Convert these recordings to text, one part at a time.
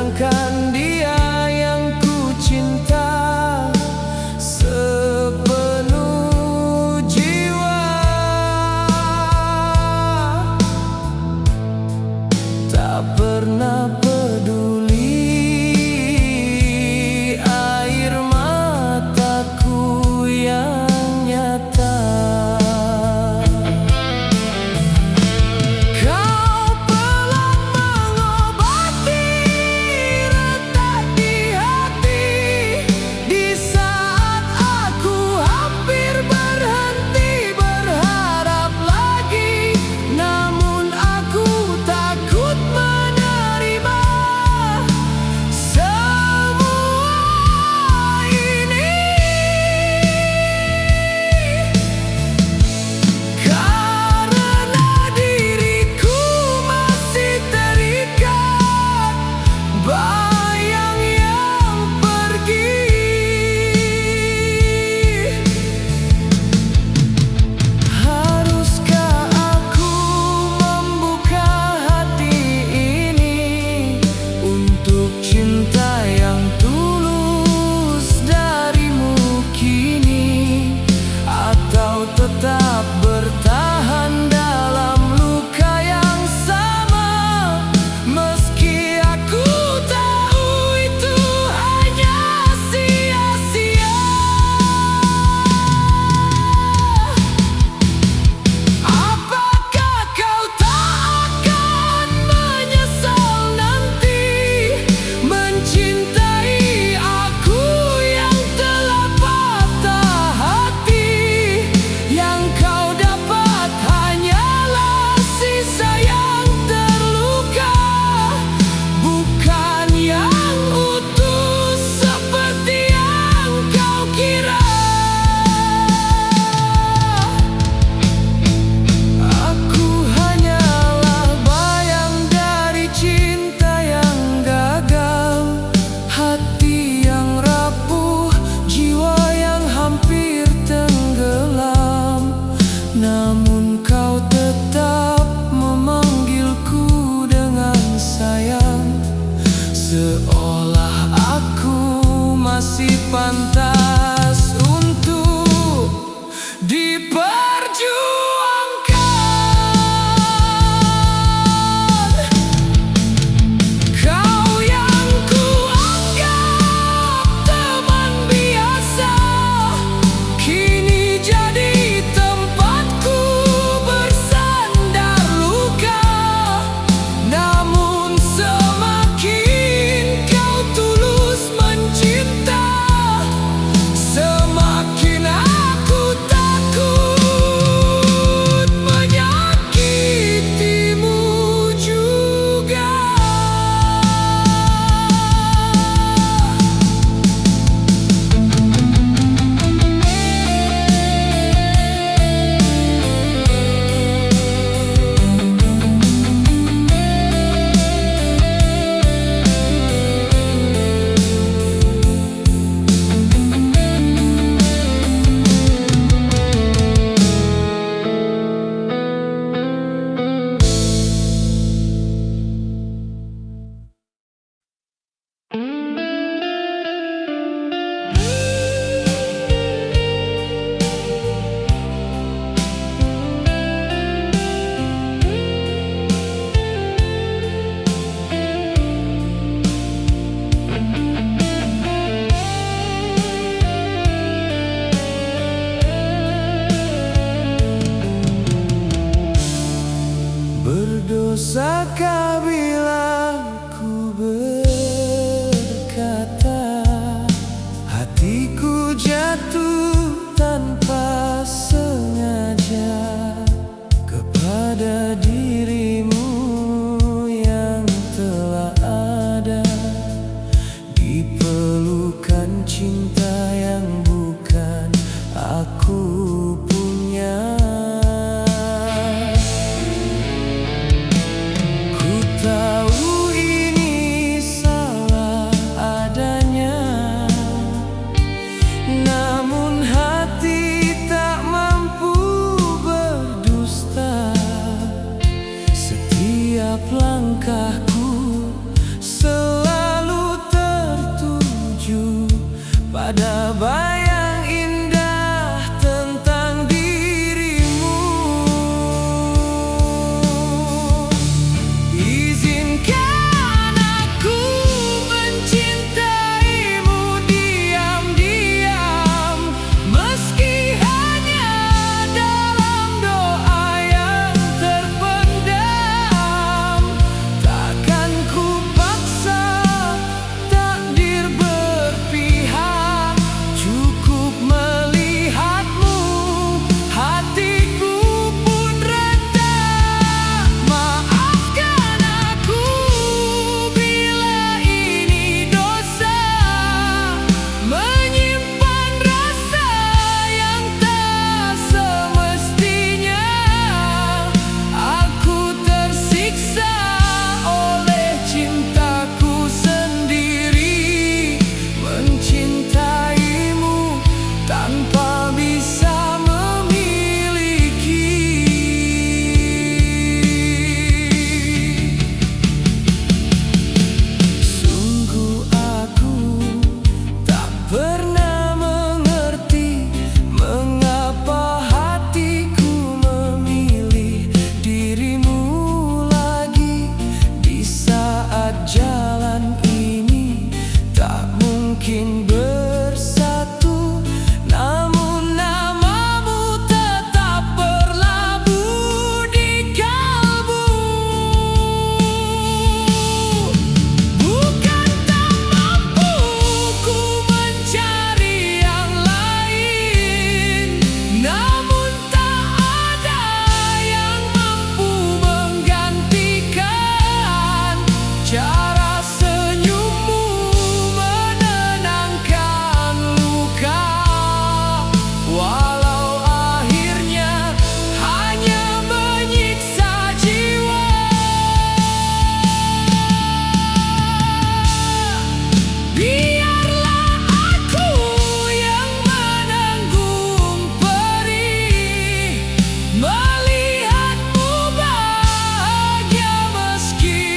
Sedangkan dia yang ku cinta sepenuh jiwa, tak pernah peduli air mataku yang nyata. Tetap bertahan dalam luka yang sama, meski aku tahu itu hanya sia-sia. Apakah kau tak akan menyesal nanti mencintai aku yang telah patah hati? Yang kau dapat hanyalah sisa yang terluka, bukan yang utuh seperti yang kau kira. Aku hanyalah bayang dari cinta yang gagal, hati yang rapuh, jiwa yang hampir tenggelam. Namun kau tetap memanggilku dengan sayang, seolah aku masih pantas untuk diperjuangkan. Kau yang kuanggap teman biasa, kini jadi tempatku bersandar luka. Namun semakin kau tulus mencinta, ada bayang indah tentang dirimu. Izinkan aku mencintaimu diam-diam, meski hanya dalam doa yang terpendam. Takkan ku paksa takdir berpihak, cukup melihatmu hatiku pun reda. Maafkan aku bila ini dosa, menyimpan rasa yang tak semestinya. Aku tersiksa oleh cintaku sendiri, mencintaimu tanpa bisa memiliki. Sungguh aku tak pernah mengerti mengapa hatiku memilih dirimu lagi. Di saat jalan ini tak mungkin bersatu, namun namamu tetap berlabuh di kalbu. Bukan tak mampu ku mencari yang lain, namun tak ada yang mampu menggantikan cara senyummu menenangkan luka. Walau akhirnya hanya menyiksa jiwa, biarlah aku yang menanggung perih, melihatmu bahagia meski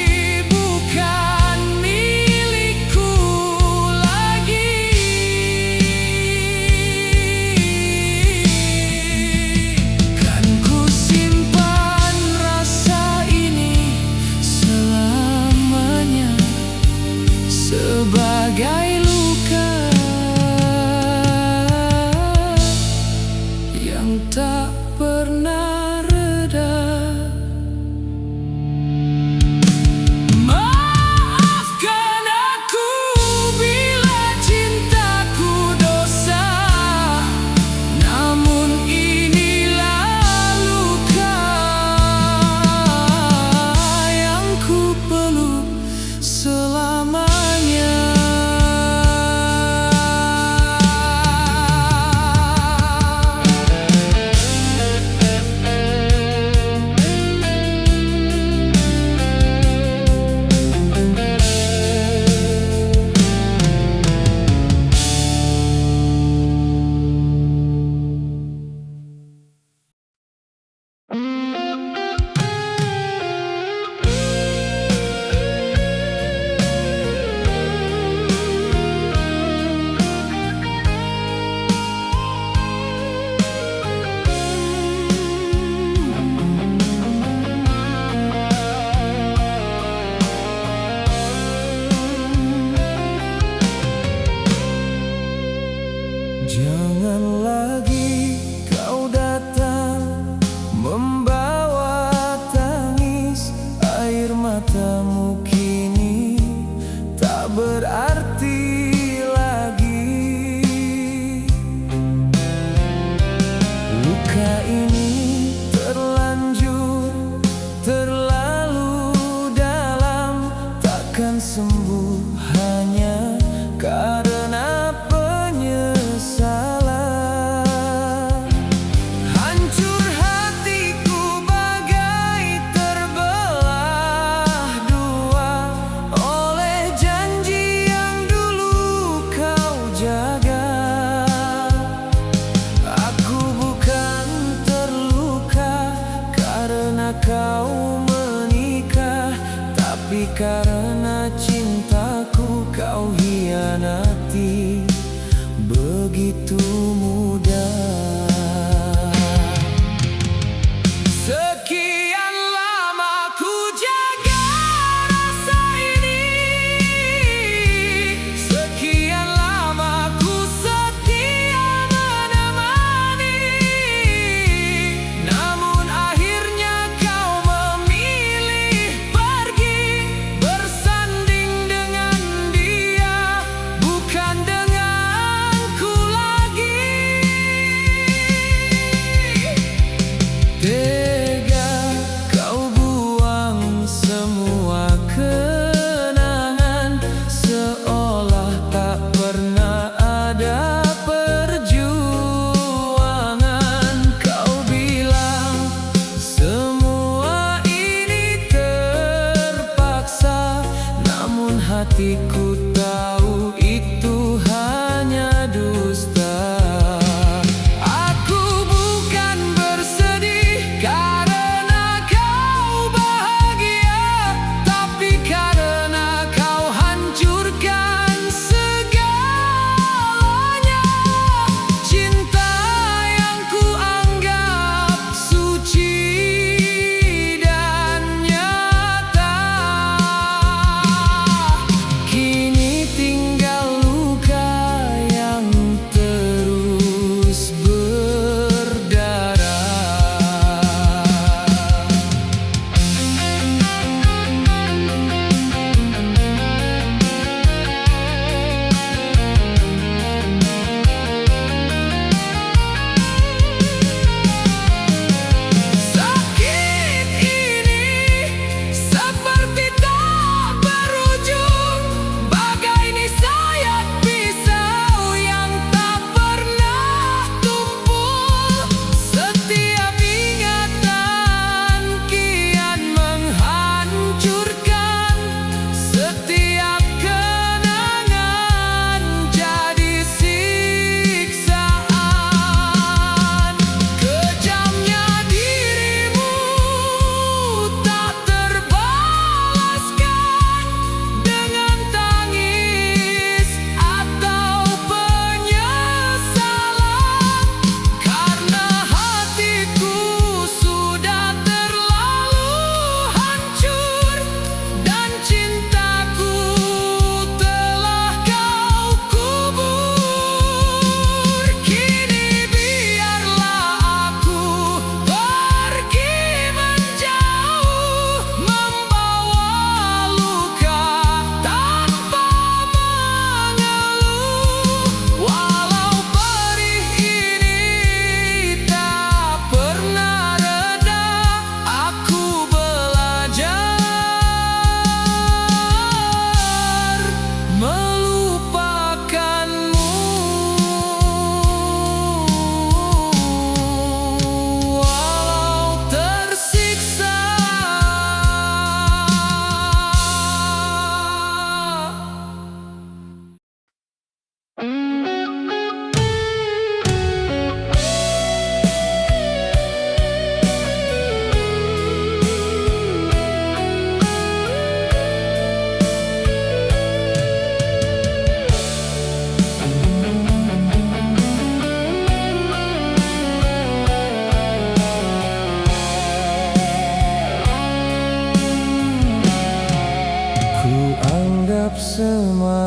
bukan milikku lagi. Kan ku simpan rasa ini selamanya sebagai luka yang tak pernah reda. Maafkan aku bila cintaku dosa, namun inilah luka yang ku peluk selamanya. Jangan lagi kau datang membawa tangis, air matamu kini tak berarti lagi. Luka ini terlanjur terlalu dalam, takkan sembuh hanya karena penyesalan. Hancur hatiku bagai terbelah dua oleh janji yang dulu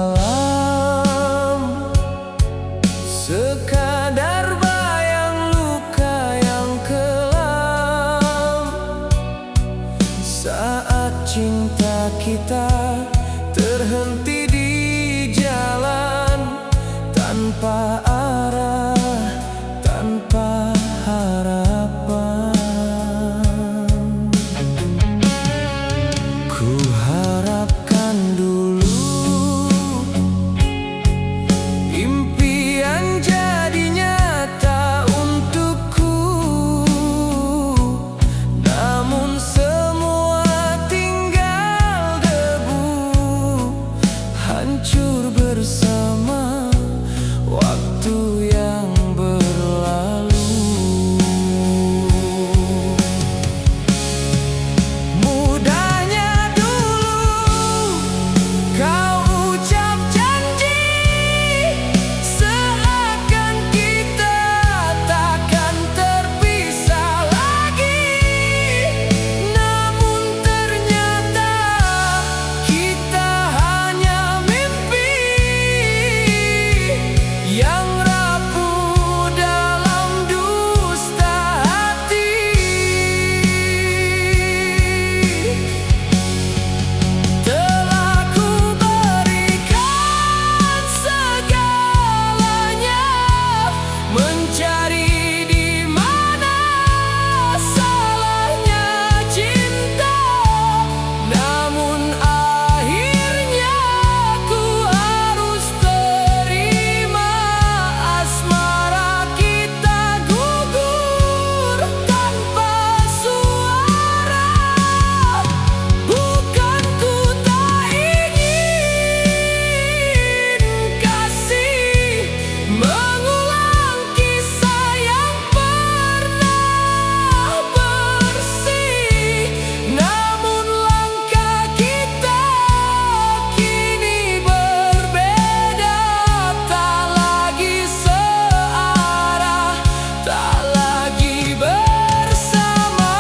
dalam, sekadar bayang luka yang kelam. Saat cinta kita terhenti di jalan, tanpa arah, tanpa harapan. Ku harapkan dulu impian jadi nyata untukku, namun semua tinggal debu, hancur bersama waktu yang berlalu. Mudahnya dulu kau ucap janji, seakan kita takkan terpisah lagi. Namun ternyata kita hanya mimpi yang rapuh dalam dusta hati. Telah ku berikan segalanya, mencari di mana salahnya cinta. Namun akhirnya ku harus terima asmara kita gugur tanpa suara. Bukan ku tak ingin kasih mengulang kisah yang pernah bersih, namun langkah kita kini berbeda. Tak lagi searah, tak lagi bersama.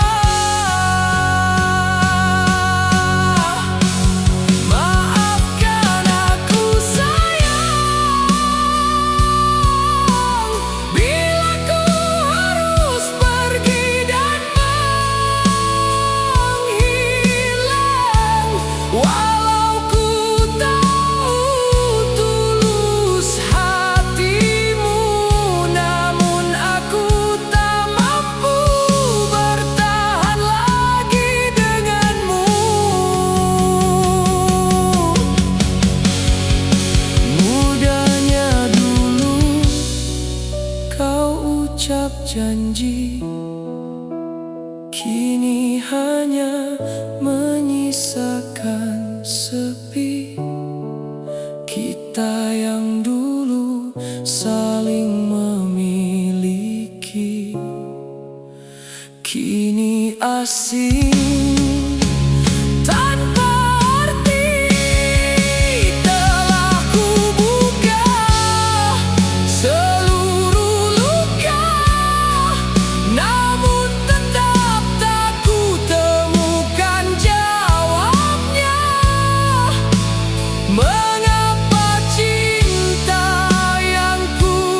Maafkan aku sayang, bila ku harus pergi dan menghilang. Walau ku tahu tulus hatimu, namun aku tak mampu bertahan lagi denganmu. Mudahnya dulu kau ucap janji, kini hanya menyisakan sepi. Kita yang dulu saling memiliki, kini asing tanpa arti. Telah ku buka seluruh luka, namun tetap tak ku temukan jawabnya. Mengapa cinta yang ku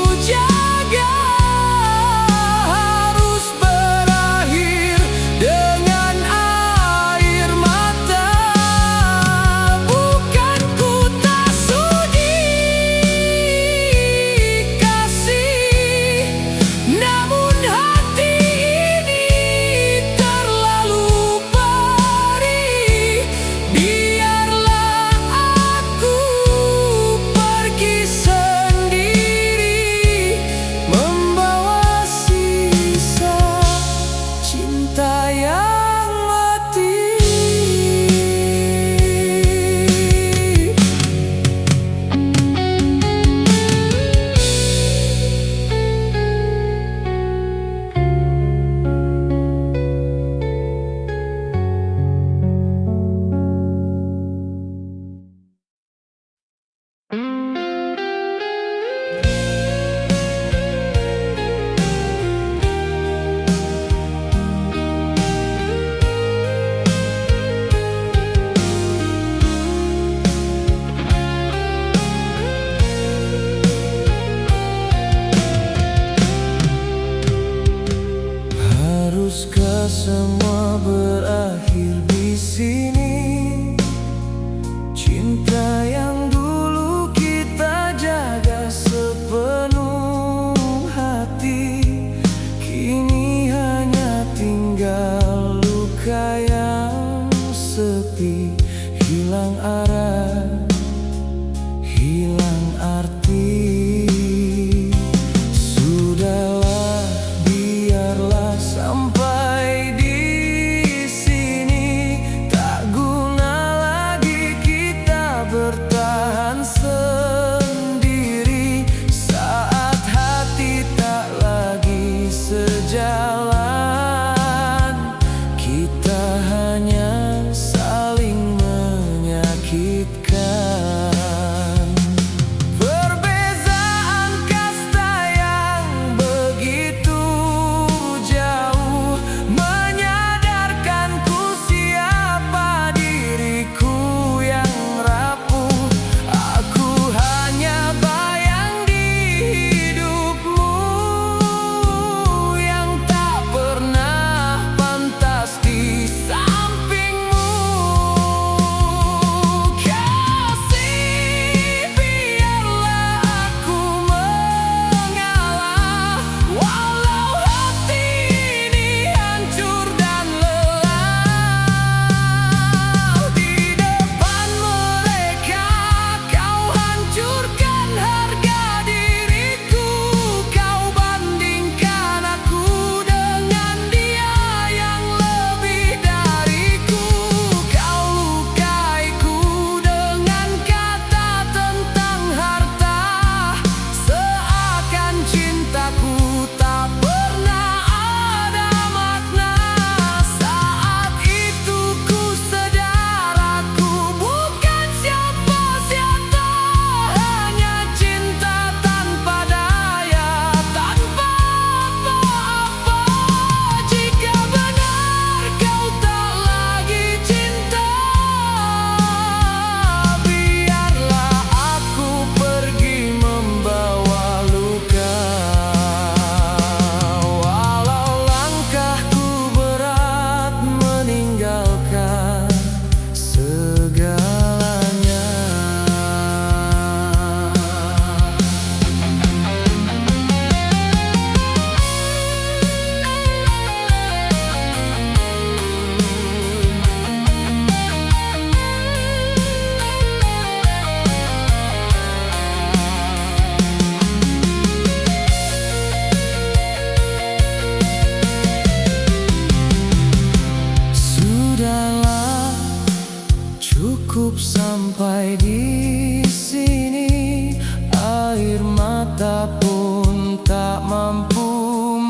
mata pun tak mampu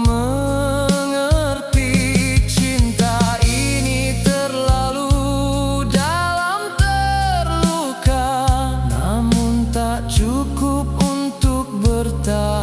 mengerti. Cinta ini terlalu dalam, terluka, namun tak cukup untuk bertahan.